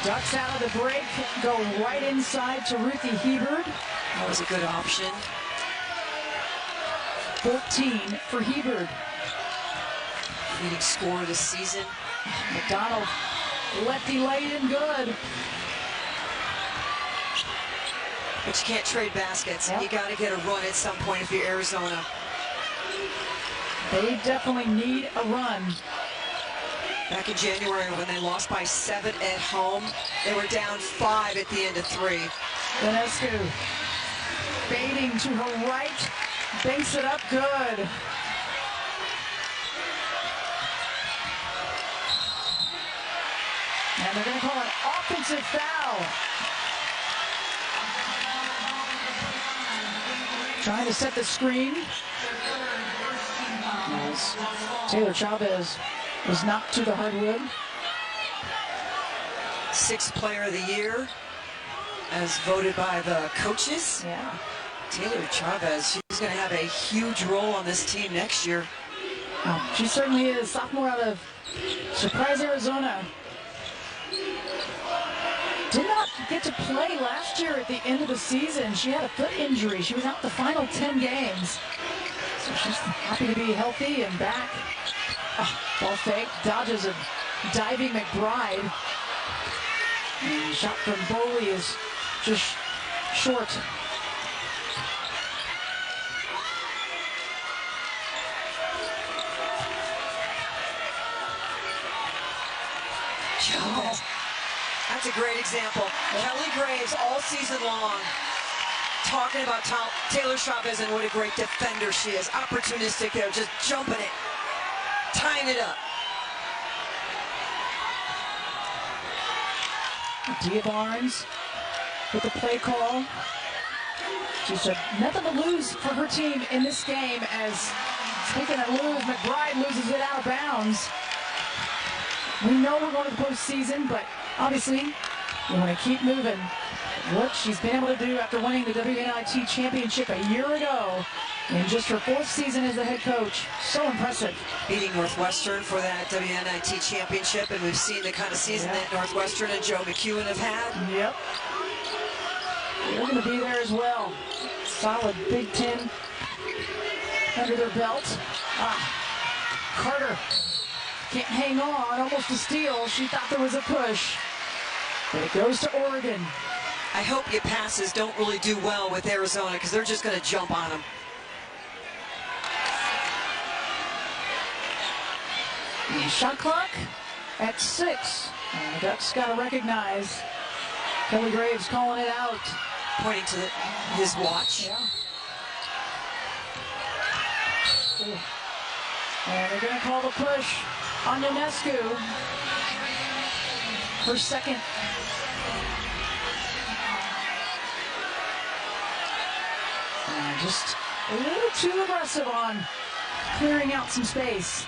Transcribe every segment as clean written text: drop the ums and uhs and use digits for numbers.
Ducks out of the break, go right inside to Ruthie Hebert. That was a good option. 14 for Hebert. Leading scorer this season. McDonald, lefty laid in good. But you can't trade baskets. Yep. You got to get a run at some point if you're Arizona. They definitely need a run. Back in January when they lost by 7 at home, they were down 5 at the end of 3. Vanescu fading to her right, banks it up good. And they're going to call an offensive foul. Trying to set the screen. As Taylor Chavez was knocked to the hardwood. 6th player of the year, as voted by the coaches. Yeah. Taylor Chavez, she's going to have a huge role on this team next year. Oh, she certainly is. Sophomore out of Surprise, Arizona. Did not get to play last year at the end of the season. She had a foot injury. She was out the final 10 games. So she's happy to be healthy and back. Ball fake, dodges a diving McBride. And shot from Boley is just short. Chavez. That's a great example. Kelly Graves all season long talking about Taylor Chavez and what a great defender she is. Opportunistic there, just jumping it, tying it up. Dia Barnes with the play call. She said nothing to lose for her team in this game, as taking a lose, McBride loses it out of bounds. We know we're going to the postseason, but obviously we want to keep moving. What she's been able to do after winning the WNIT championship a year ago in just her 4th season as the head coach. So impressive. Beating Northwestern for that WNIT championship, and we've seen the kind of season that Northwestern and Joe McEwen have had. Yep. They're going to be there as well. Solid Big Ten under their belt. Carter can't hang on, almost a steal. She thought there was a push, but it goes to Oregon. I hope your passes don't really do well with Arizona, because they're just going to jump on them. Shot clock at 6. And the Ducks got to recognize. Kelly Graves calling it out. Pointing to his watch. Yeah. And they're going to call the push on Vanescu. Her 2nd. And just a little too aggressive on clearing out some space.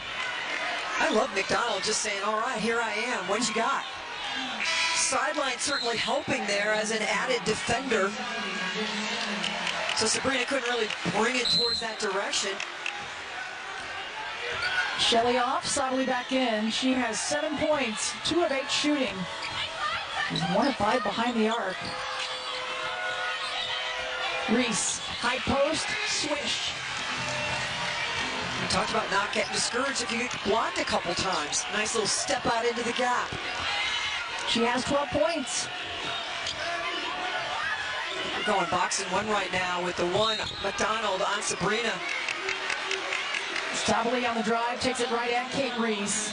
I love McDonald just saying, all right, here I am. What you got? Sideline certainly helping there as an added defender. So Sabrina couldn't really bring it towards that direction. Shelley off, Sobley back in. She has 7 points, 2 of 8 shooting. She's 1 of 5 behind the arc. Reese, high post, swish. We talked about not getting discouraged if you get blocked a couple times. Nice little step out into the gap. She has 12 points. We're going box and 1 right now with the 1, McDonald on Sabrina. Sobley on the drive, takes it right at Kate Reese.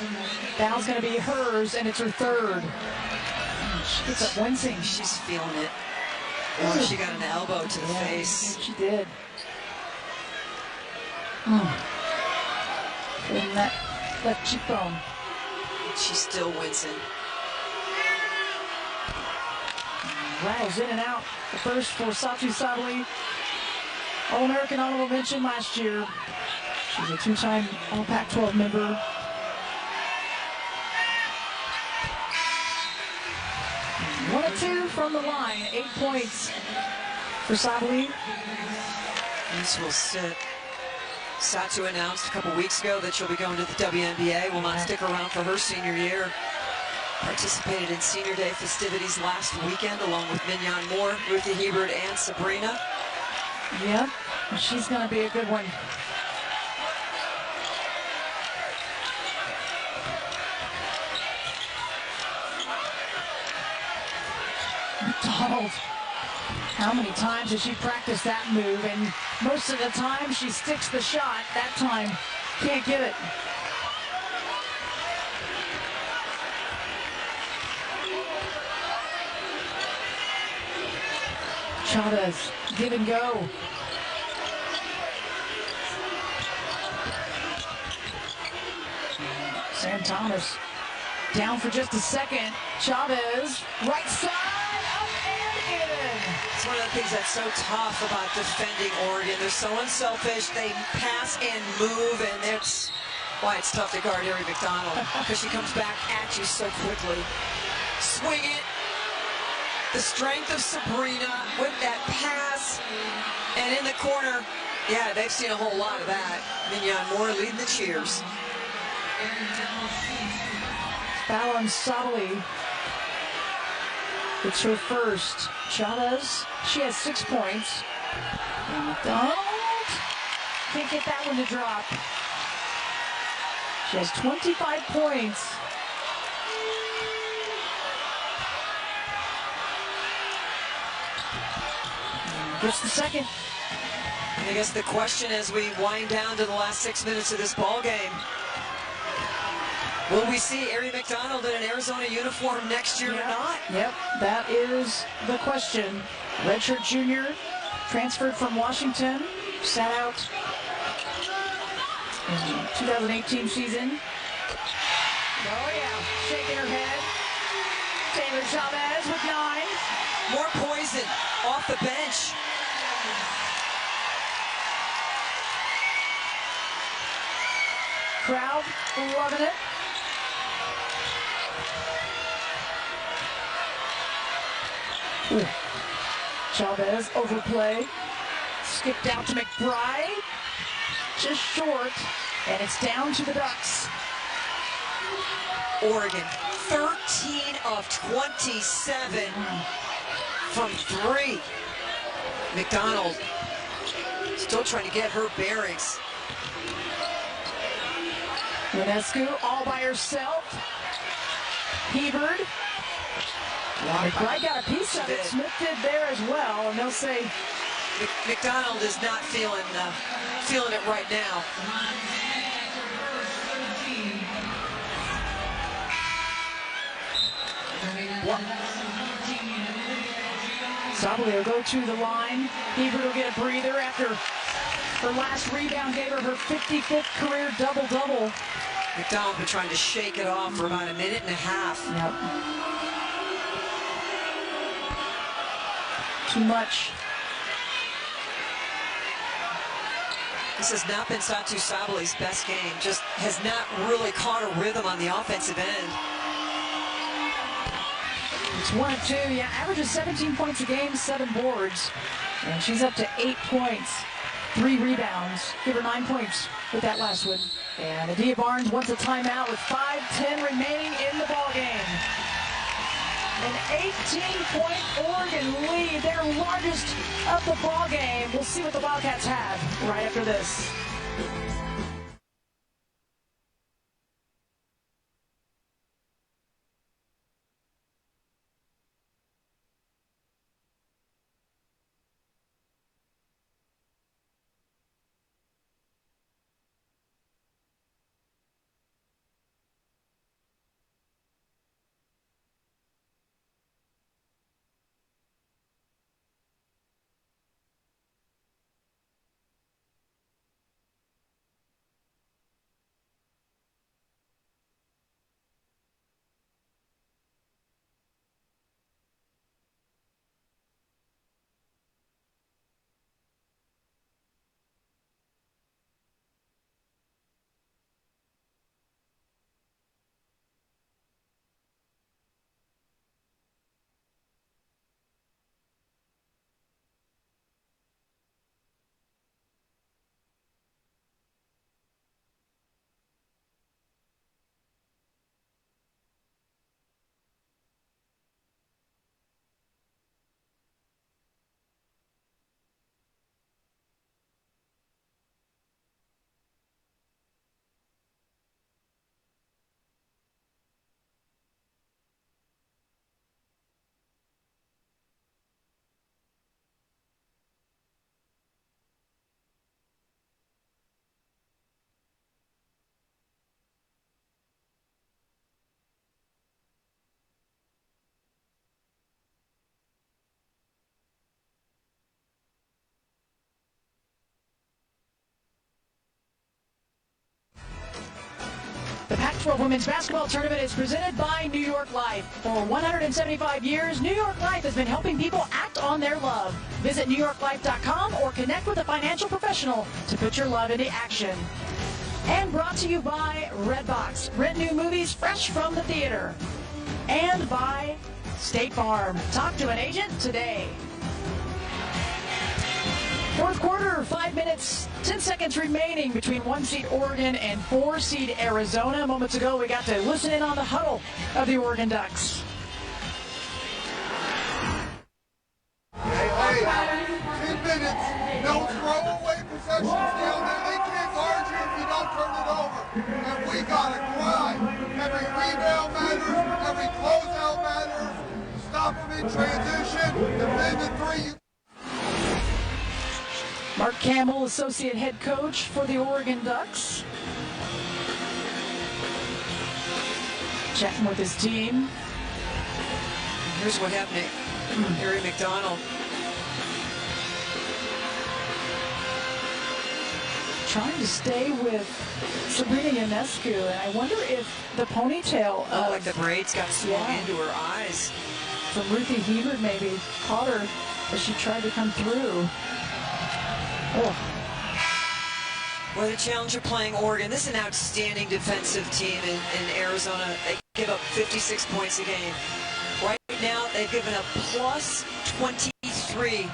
Foul's going to be hers, and it's her 3rd. She gets up wincing. She's feeling it. Oh, she got an elbow to the face. She did. In that left cheekbone. She's still wincing. Rattles in and out. The first for Satou Sobley. All-American honorable mention last year. She's a 2-time All-Pac-12 member. One of 2 from the line. 8 points for Sobley. This will sit. Satou announced a couple weeks ago that she'll be going to the WNBA. Will not stick around for her senior year. Participated in Senior Day festivities last weekend along with Mignon Moore, Ruthie Hebert, and Sabrina. Yep, she's going to be a good one. McDonald, how many times has she practiced that move? And most of the time she sticks the shot. That time, can't get it. Chavez, give and go. Sam Thomas down for just a second. Chavez, right side, up and in. It's one of the things that's so tough about defending Oregon. They're so unselfish. They pass and move, and that's why it's tough to guard Ari McDonald, because she comes back at you so quickly. Swing it. The strength of Sabrina with that pass, and in the corner, yeah, they've seen a whole lot of that. Mignon Moore leading the cheers. Foul on Sabali. It's her first. Chavez, she has 6 points. And McDonald can't get that one to drop. She has 25 points. Just the second. I guess the question as we wind down to the last 6 minutes of this ball game, will we see Ari McDonald in an Arizona uniform next year or not? Yep, that is the question. Redshirt junior, transferred from Washington, sat out in the 2018 season. Oh yeah, shaking her head. Taylor Chavez with 9. More poison off the bench. Crowd loving it. Ooh. Chavez overplay. Skipped out to McBride. Just short. And it's down to the Ducks. Oregon, 13 of 27 from 3. McDonald still trying to get her bearings. Ionescu all by herself. Hebert. McBride got a piece of it. Smith did there as well, and they'll say McDonald is not feeling it right now. Sabali will go to the line. Hebert will get a breather after her last rebound gave her 55th career double-double. McDonald been trying to shake it off for about a minute and a half. Yep. Too much. This has not been Satu Sabali's best game. Just has not really caught a rhythm on the offensive end. It's 1 of 2. Yeah, averages 17 points a game, 7 boards. And she's up to 8 points, 3 rebounds. Give her 9 points with that last one. And Adia Barnes wants a timeout with 5:10 remaining in the ballgame. An 18-point Oregon lead, their largest of the ballgame. We'll see what the Wildcats have right after this. World Women's Basketball Tournament is presented by New York Life. For 175 years, New York Life has been helping people act on their love. Visit NewYorkLife.com or connect with a financial professional to put your love into action. And brought to you by Redbox. Rent new movies fresh from the theater. And by State Farm. Talk to an agent today. Fourth quarter, 5 minutes, 10 seconds remaining between 1-seed Oregon and 4-seed Arizona. Moments ago, we got to listen in on the huddle of the Oregon Ducks. Hey, 10 minutes, no throwaway possessions down there. They can't guard you if you don't turn it over. And we got to grind. Every rebound matters, every closeout matters. Stop them in transition, defend the three. Mark Campbell, associate head coach for the Oregon Ducks. Chatting with his team. Here's what happened to Harry McDonald. Trying to stay with Sabrina Ionescu, and I wonder if the ponytail like the braids got swung into her eyes. From Ruthie Hebert maybe caught her as she tried to come through. Oh. Well, the Challenger playing Oregon. This is an outstanding defensive team in Arizona. They give up 56 points a game. Right now, they've given up plus 23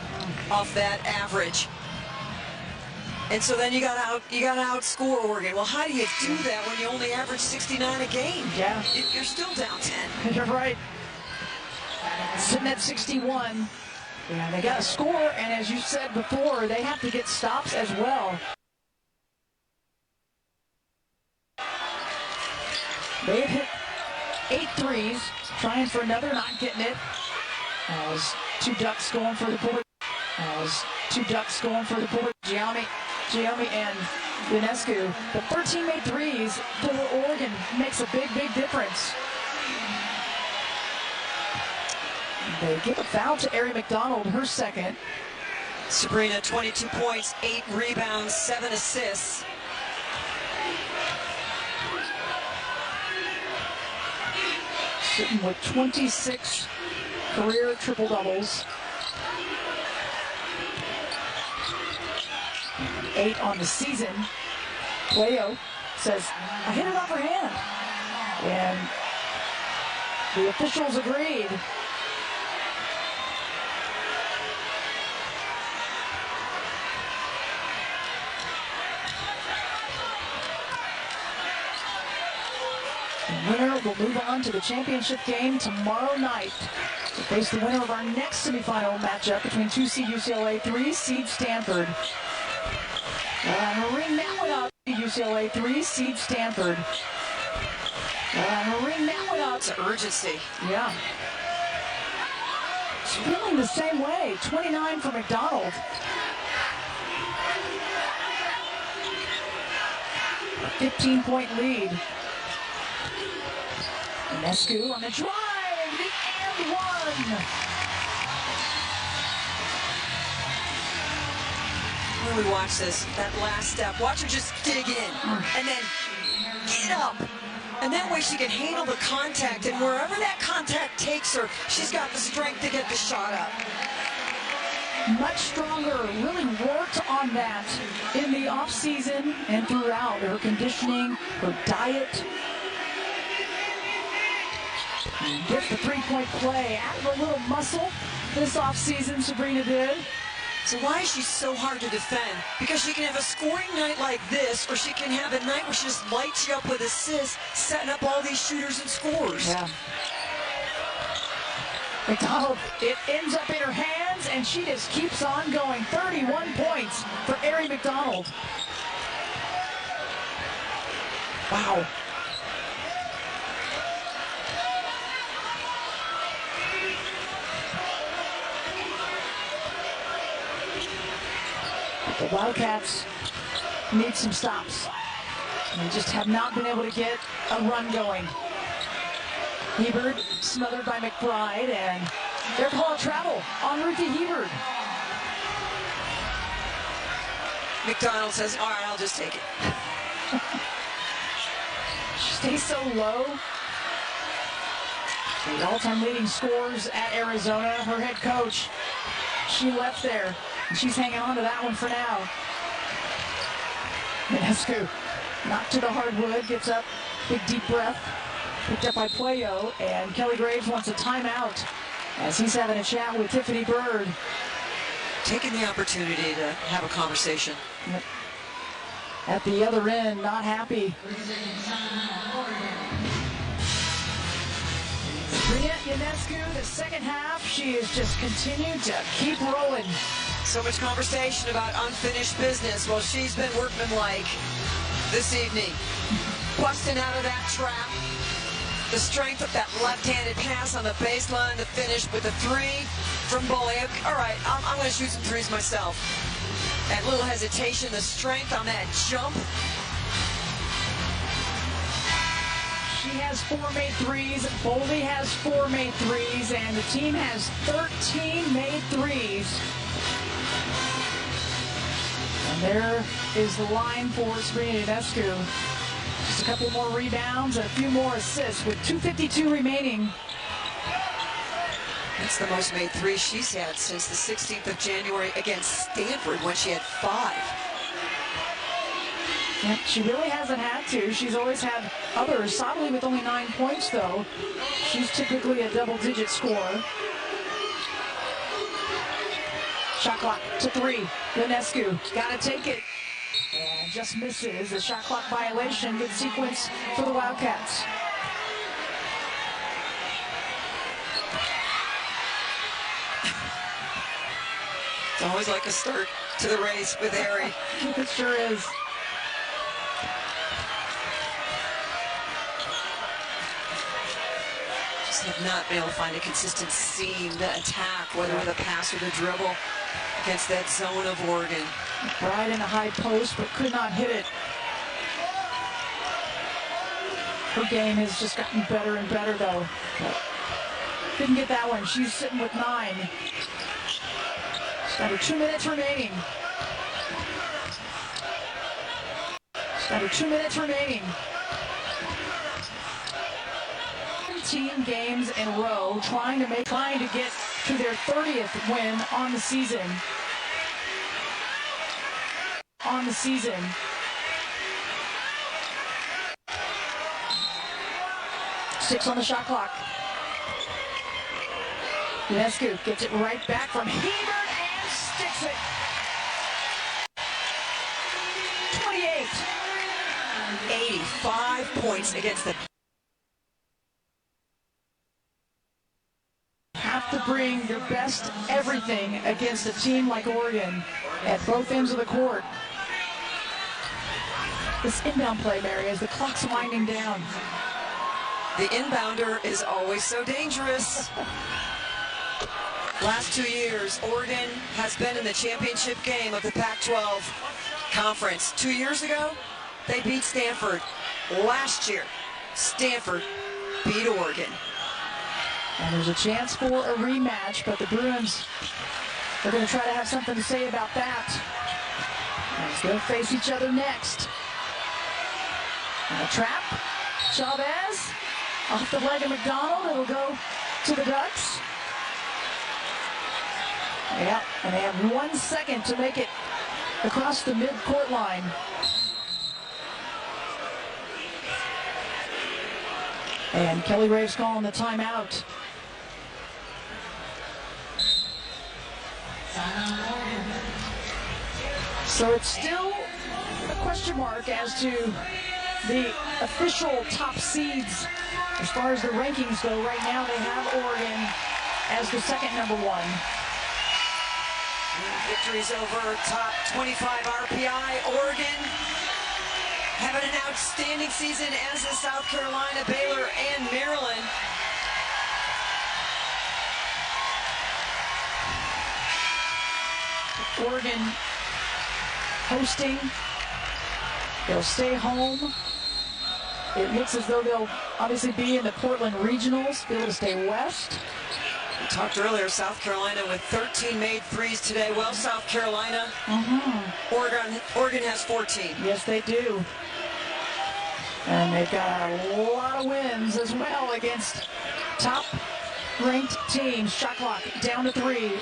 off that average. And so then you got to outscore Oregon. Well, how do you do that when you only average 69 a game? Yeah. You're still down 10. You're right. Sitting at 61. Yeah, they got to score, and as you said before, they have to get stops as well. They've hit 8 threes, trying for another, not getting it. As two Ducks going for the board. Giammi and Ionescu. But 13 made threes for Oregon makes a big, big difference. They give a foul to Ari McDonald, her second. Sabrina, 22 points, 8 rebounds, 7 assists. Sitting with 26 career triple-doubles. 8 on the season. Theo says, I hit it off her hand. And the officials agreed. The winner will move on to the championship game tomorrow night to face the winner of our next semifinal matchup between 2-seed UCLA, 3-seed Stanford. Ring that one up, UCLA, 3-seed Stanford. Ring that one up. It's urgency. Yeah. It's feeling the same way. 29 for McDonald. A 15-point lead. Ionescu on the drive, and one. When we watch this, that last step, watch her just dig in and then get up. And that way she can handle the contact, and wherever that contact takes her, she's got the strength to get the shot up. Much stronger, really worked on that in the off-season and throughout. Her conditioning, her diet. Gets the three-point play, added a little muscle this offseason, Sabrina did. So why is she so hard to defend? Because she can have a scoring night like this, or she can have a night where she just lights you up with assists, setting up all these shooters and scores. Yeah. McDonald, it ends up in her hands, and she just keeps on going. 31 points for Ari McDonald. Wow. The Wildcats need some stops. They just have not been able to get a run going. Hebert smothered by McBride, and their call of travel on Ruthie Hebert. McDonald says, all right, I'll just take it. She's stay so low. The all-time leading scores at Arizona. Her head coach, she left there, and she's hanging on to that one for now. Minescu knocked to the hardwood, gets up, big deep breath, picked up by Puello, and Kelly Graves wants a timeout as he's having a chat with Tiffany Bird. Taking the opportunity to have a conversation. Yep. At the other end, not happy. Minescu, the second half, she has just continued to keep rolling. So much conversation about unfinished business. Well, she's been workmanlike this evening. Busting out of that trap. The strength of that left-handed pass on the baseline, the finish with the three from Bully. All right, I'm going to shoot some threes myself. That little hesitation, the strength on that jump. She has 4 made threes, Boldy has 4 made threes, and the team has 13 made threes. And there is the line for Sabrina Minescu. Just a couple more rebounds and a few more assists with 2:52 remaining. That's the most made threes she's had since the 16th of January against Stanford when she had 5. Yeah, she really hasn't had to. She's always had others. Sobley with only 9 points, though. She's typically a double-digit scorer. Shot clock to 3. Minescu got to take it. And just misses. A shot clock violation. Good sequence for the Wildcats. It's always like a start to the race with Harry. It sure is. Just have not been able to find a consistent seam to attack, whether with a pass or the dribble, against that zone of Oregon. Right in a high post, but could not hit it. Her game has just gotten better and better, though. Couldn't get that one. She's sitting with 9. She's got her 2 minutes remaining. She's got her 2 minutes remaining. 17 games in a row, trying to get to their 30th win on the season. On the season. Six on the shot clock. Minescu gets it right back from Hebert and sticks it. 28. 85 points against the... Have to bring your best everything against a team like Oregon at both ends of the court. This inbound play, Mary, as the clock's winding down. The inbounder is always so dangerous. Last 2 years, Oregon has been in the championship game of the Pac-12 conference. 2 years ago, they beat Stanford. Last year, Stanford beat Oregon. And there's a chance for a rematch, but the Bruins are going to try to have something to say about that. And they'll face each other next. And a trap. Chavez off the leg of McDonald. It'll go to the Ducks. Yeah, and they have 1 second to make it across the mid-court line. And Kelly Graves calling the timeout. So it's still a question mark as to the official top seeds as far as the rankings go. Right now they have Oregon as the second #1. Victories over top 25 RPI. Oregon having an outstanding season, as is South Carolina, Baylor, and Maryland. Oregon hosting. They'll stay home. It looks as though they'll obviously be in the Portland Regionals, be able to stay west. We talked earlier, South Carolina with 13 made threes today. Well, South Carolina, Oregon has 14. Yes, they do. And they've got a lot of wins as well against top-ranked teams. Shot clock down to 3.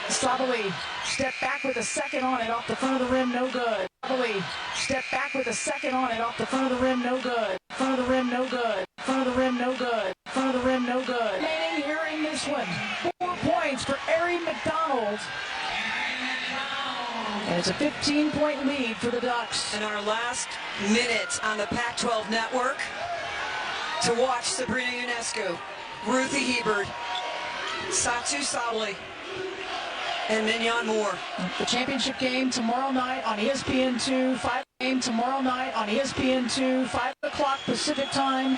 Sabali step back with a second on it off the front of the rim, no good. Sabali step back with a second on it off the front of the rim, no good. Front of the rim, no good. Front of the rim, no good. Front of the rim, no good. Remaining here in this one. 4 points for Erin McDonald. And it's a 15-point lead for the Ducks. In our last minute on the Pac-12 network to watch Sabrina Ionescu, Ruthie Hebert, Satu Sabali, and Mignon Moore. The championship game tomorrow night on ESPN2. 5 game tomorrow night on ESPN2. 5 o'clock Pacific time.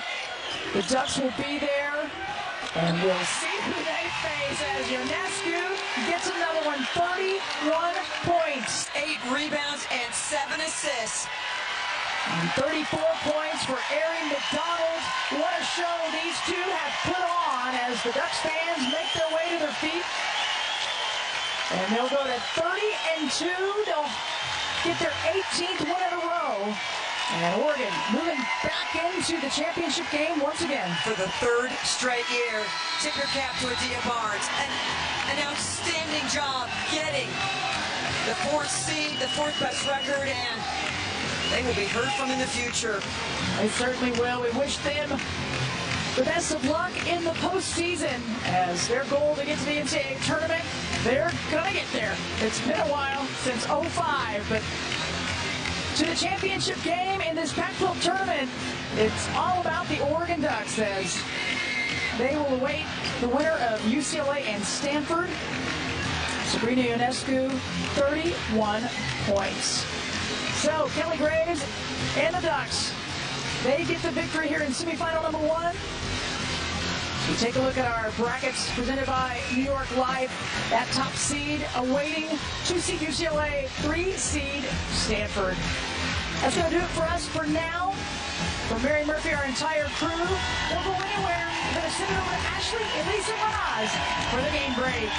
The Ducks will be there, and we'll see who they face as Ionescu gets another one. 31 points. 8 rebounds and 7 assists. And 34 points for Erin McDonald. What a show these two have put on as the Ducks fans make their way to their feet. And they'll go to 30-2. They'll get their 18th win in a row. And Oregon moving back into the championship game once again. For the 3rd straight year, tip your cap to Adia Barnes. An outstanding job getting the 4th seed, the 4th best record, and they will be heard from in the future. They certainly will. We wish them the best of luck in the postseason as their goal to get to the NCAA tournament, they're going to get there. It's been a while since '05, but to the championship game in this Pac-12 tournament, it's all about the Oregon Ducks as they will await the winner of UCLA and Stanford. Sabrina Ionescu, 31 points. So Kelly Graves and the Ducks, they get the victory here in semifinal number 1. We take a look at our brackets presented by New York Life. That top seed awaiting 2 seed UCLA, 3 seed Stanford. That's going to do it for us for now. For Mary Murphy, our entire crew, we'll go anywhere. We're going to send it over to Ashley, Elisa, and Raz for the game break.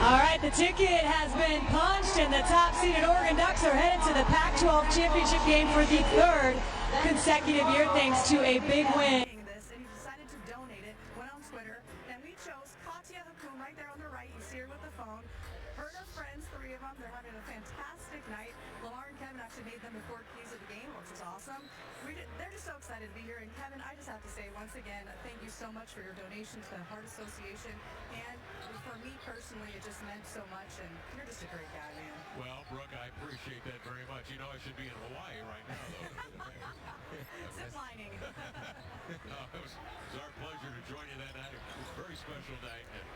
All right, the ticket has been punched, and the top-seeded Oregon Ducks are headed to the Pac-12 championship game for the 3rd consecutive year, thanks to a big win. This, and he decided to donate it, went on Twitter, and we chose Katya Hakum right there on the right. You see her with the phone. Her and her friends, 3 of them, they're having a fantastic night. Lamar and Kevin actually made them the 4 keys of the game, which is awesome. They're just so excited to be here. And Kevin, I just have to say once again, thank you so much for your donation to the Heart Association. And for me personally, it just meant so much. And you're just a great guy, man. Well, Brooke, I appreciate that very much. You know, I should be in Hawaii right now, though. Zip lining. No, it was our pleasure to join you that night. It was a very special night. And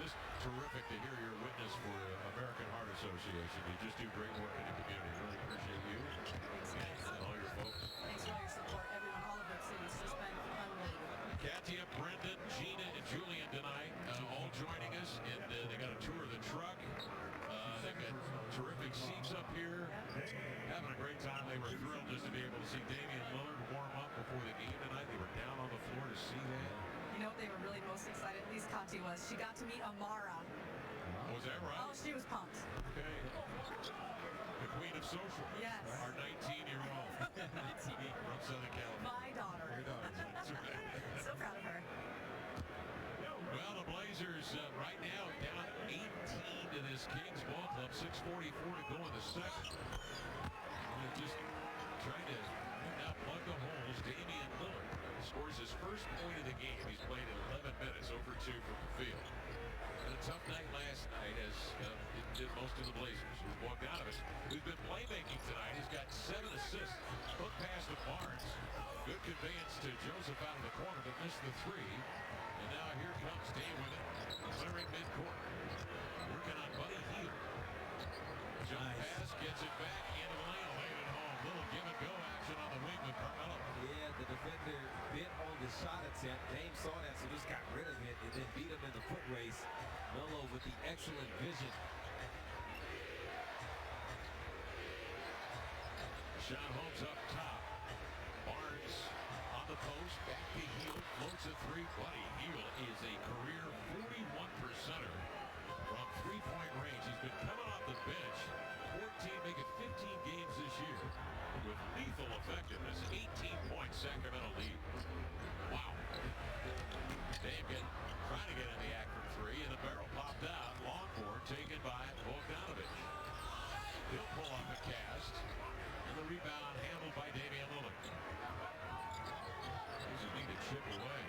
just terrific to hear your witness for American Heart Association. You just do great work in the community. Really appreciate you and all your folks. Thanks for all your support, everyone, all of our cities. It's just been unbelievable. Katya, Brendan, Gina, and Julian tonight all joining us. And they got a tour of the truck. They've got terrific seats up here. Having a great time. They were thrilled just to be able to see Damian Lillard warm up before the game tonight. They were down on the floor to see that. You know what they were really most excited, at least Katya was? She got to meet Amara. Was that right? Oh, she was pumped. Okay. The queen of social. Yes. Our 19-year-old from Southern California. My daughter. Your daughter. That's right. So proud of her. Well, the Blazers right now down 18 to this Kings ball club. 6:44 to go in the second. They're just trying to now plug the holes. Damian Lillard scores his first point of the game. He's played 11 minutes, over 2 from the field. And a tough night last night, as it did most of the Blazers who walked out of it. Who's been playmaking tonight. He's got 7 assists. Hook pass to Barnes. Good conveyance to Joseph out of the corner, but missed the 3. And now here comes Dame with it. Clearing midcourt. Working on Buddy Hield. Jump pass, gets it back into the lane, laid it home. Little give and go action on the wing with Carmelo. Yeah, the defender bit on the shot attempt. Dame saw that, so just got rid of it and then beat him in the foot race. Melo with the excellent vision. Sean Holmes up top. Barnes on the post, back to Heel, floats a three. Buddy Heel is a career 41%er from three-point range. He's been coming off the bench 14, making 15 games this year with lethal effectiveness. 18-point Sacramento lead. Wow. Dave trying to get in the act from three, and the barrel popped out. Long board taken by Bogdanovich. He'll pull off a cast, and the rebound handled by Damian Lillard. He's a need to chip away.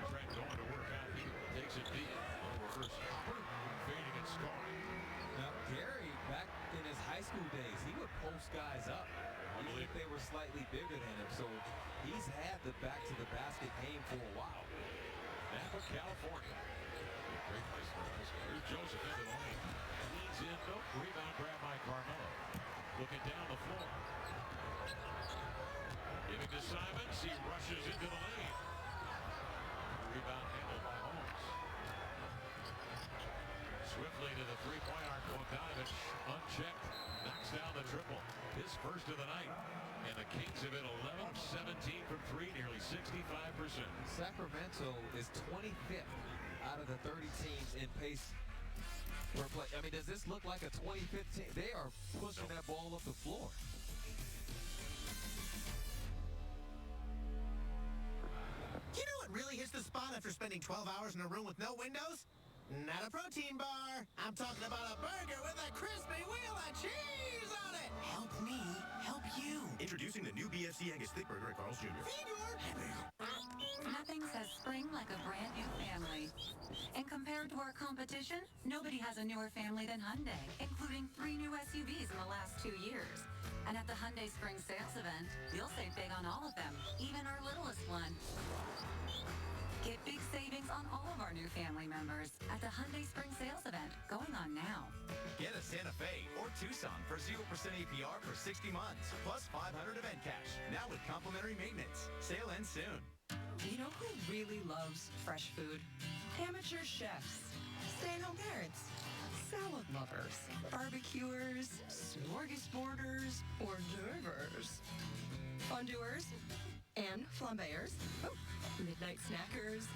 Trent going to work out. He takes it deep. Reverse hopper, fading and scoring. Now, Gary, back in his high school days, he would post guys up. Even if they were slightly bigger than him. So he's had the back to the basket game for a while. Napa, California. Great place for this. Here's Joseph into the lane. Leads in. Nope. Rebound grab by Carmelo. Looking down the floor. Giving to Simons. He rushes into the lane. Rebound handled by Holmes. Swiftly to the three-point arc. Bogdanovich unchecked. Knocks down the triple. His first of the night. And the Kings have hit 11 of 17 from three, nearly 65%. Sacramento is 25th out of the 30 teams in pace per play. I mean, does this look like a 2015? They are pushing that ball up the floor. You know what really hits the spot after spending 12 hours in a room with no windows? Not a protein bar. I'm talking about a burger with a crispy wheel of cheese on it. Help me help you. Introducing the new BFC Angus Thick Burger at Carl's Jr. Nothing says spring like a brand new family. And compared to our competition, nobody has a newer family than Hyundai, including 3 new SUVs in the last 2 years. And at the Hyundai Spring Sales Event, you'll save big on all of them, even our littlest one. Get big savings on all of our new family members at the Hyundai Spring Sales Event, going on now. Get a Santa Fe or Tucson for 0% APR for 60 months, plus $500 event cash. Now with complimentary maintenance. Sale ends soon. You know who really loves fresh food? Amateur chefs, stay-at-home parents, salad lovers, barbecuers, smorgasborders, hors d'oeuvres, fondeurs, and flambeurs, midnight snackers,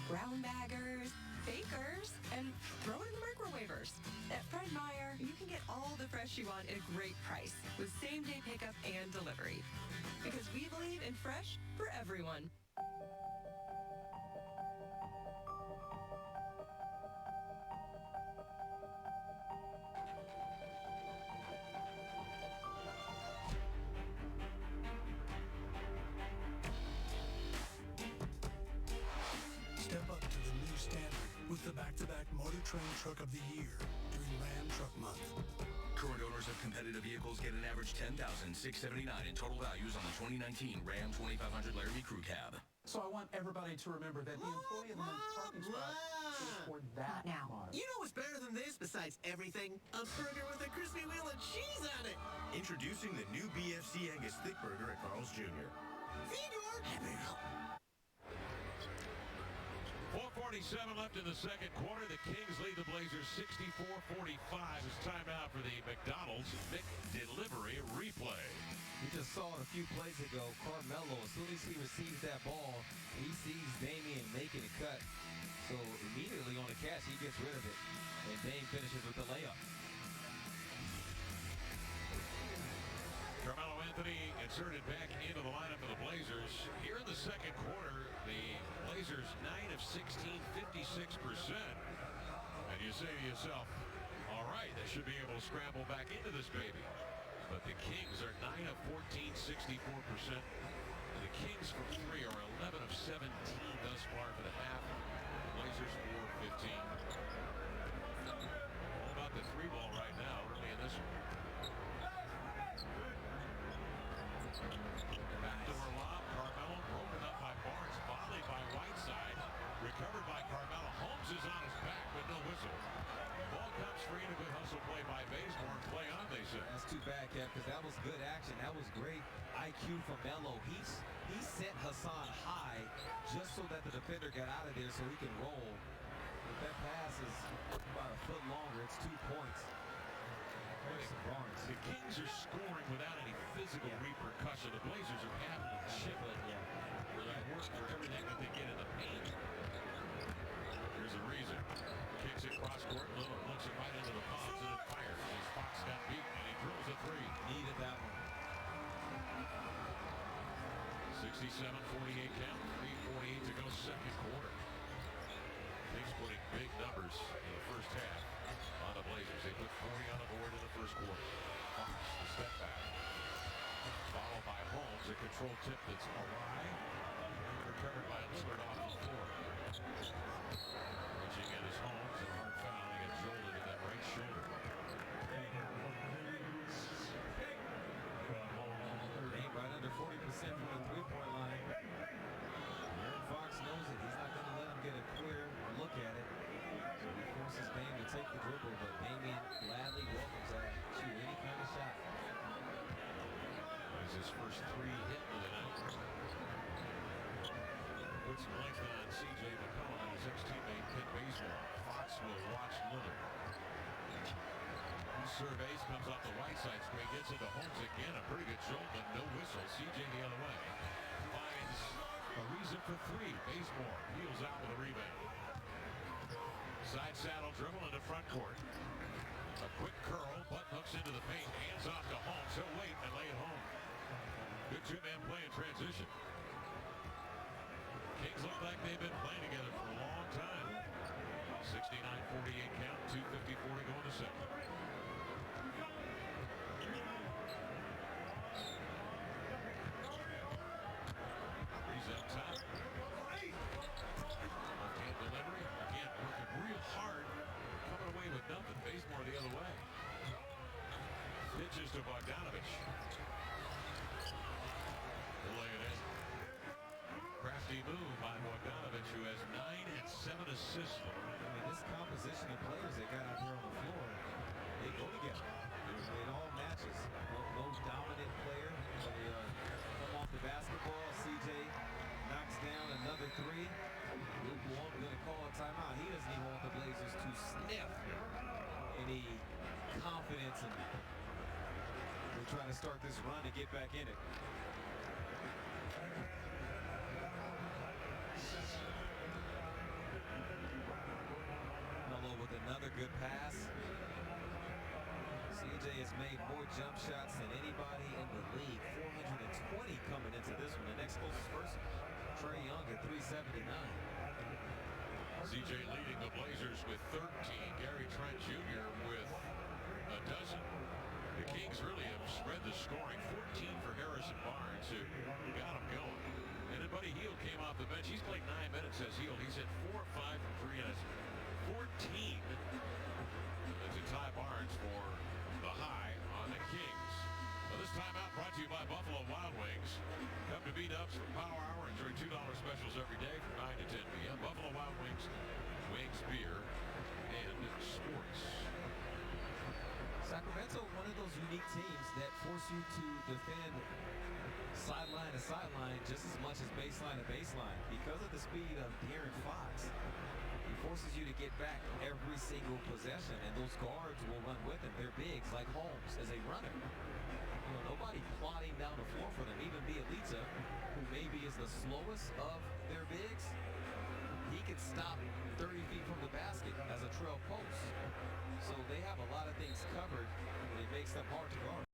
brown baggers, bakers, and throw it in the microwavers. At Fred Meyer, you can get all the fresh you want at a great price with same-day pickup and delivery. Because we believe in fresh for everyone. Step up to the new standard with the back-to-back Motor Trend Truck of the Year during Ram Truck Month. Current owners of competitive vehicles get an average $10,679 in total values on the 2019 Ram 2500 Laramie Crew Cab. So I want everybody to remember that the employee of the month parking spot is for that model. You know what's better than this besides everything? A burger with a crispy wheel of cheese on it. Introducing the new BFC Angus Thick Burger at Carl's Jr. Fedor. 4:47 left in the second quarter. The Kings lead the Blazers 64-45. It's time out for the McDonald's McDelivery replay. We just saw it a few plays ago. Carmelo, as soon as he receives that ball, he sees Damian making a cut. So immediately on the catch, he gets rid of it. And Dame finishes with the layup. Carmelo Anthony inserted back into the lineup of the Blazers. Here in the second quarter, the Blazers 9 of 16, 56%. And you say to yourself, all right, they should be able to scramble back into this baby. But the Kings are 9 of 14, 64%. The Kings from 3 are 11 of 17 thus far for the half. The Blazers 4 of 15. All about the three ball right now, early in this one. Backdoor lob, Carmelo broken up by Barnes, volleyed by Whiteside, recovered by Carmelo. Holmes is on his back with no whistle. Ball comes free and a good hustle play by Bazemore. Play on, they say. That's too bad, Kev, because that was good action. That was great IQ from Melo. He sent Hassan high just so that the defender got out of there so he can roll. If that pass is about a foot longer, it's 2 points. The Kings are scoring without any physical repercussion. The Blazers are having to chip it. 57-48 count, 3:48 to go second quarter. Kings putting big numbers in the first half on the Blazers. They put 40 on the board in the first quarter. Fox, the step back. Followed by Holmes, a controlled tip that's awry. And recovered by Lillard off the floor. Reaching in his Holmes, and hard foul. He gets jolted in that right shoulder. Ain't right under 40% from the three-point line. Aaron Fox knows it. He's not going to let him get a clear look at it. So he forces Dame to take the dribble, but Damian gladly welcomes that. Shoot any kind of shot. That's his first three hit of the night. Puts some length on C.J. McCollum and his ex-teammate Kent Bazemore. Fox will watch Lillard. He surveys, comes off the right side screen, gets into Holmes again. A pretty good jolt, but no whistle. C.J. the other way. Finds a reason for three. Bazemore heels out with a rebound. Side saddle dribble into front court. A quick curl, butt hooks into the paint, hands off to Holmes. He'll wait and lay it home. Good two-man play in transition. Kings look like they've been playing together for a long time. 69-48 count, 2:54 to go in the second. He's up top. Left-hand delivery. Again, working real hard. Coming away with nothing. Bazemore the other way. Pitches to Bogdanovich. He'll lay it in. Crafty move by Bogdanovich, who has 9 and 7 assists. I mean, this composition of players they got out here on the floor, they go together. It all matches. No dominant player. They come off the basketball. CJ knocks down another three. Luke Walton going to call a timeout. He doesn't even want the Blazers to sniff any confidence in them. They're trying to start this run to get back in it. Melo with another good pass. CJ has made more jump shots than anybody in the league. 420 coming into this one. The next closest person, Trae Young at 379. CJ leading the Blazers with 13. Gary Trent Jr. with a dozen. The Kings really have spread the scoring. 14 for Harrison Barnes, who got him going. And then Buddy Hield came off the bench. He's played 9 minutes as Hield. He's hit 4 or 5 from 3 and it's 14. That's a tie Barnes for the high on the Kings. Now this timeout brought to you by Buffalo Wild Wings. Come to B-Dubs for Power Hour. Enjoy $2 specials every day from 9 to 10 p.m. Buffalo Wild Wings, wings, beer, and sports. Sacramento, one of those unique teams that force you to defend sideline to sideline just as much as baseline to baseline. Because of the speed of De'Aaron Fox, he forces you to get back every single possession, and those guards will run with him. They're bigs like Holmes as a runner. You know, nobody plodding down the floor for them. Even Bielitsa, who maybe is the slowest of their bigs, he can stop 30 feet from the basket as a trail post. So they have a lot of things covered, and it makes them hard to guard.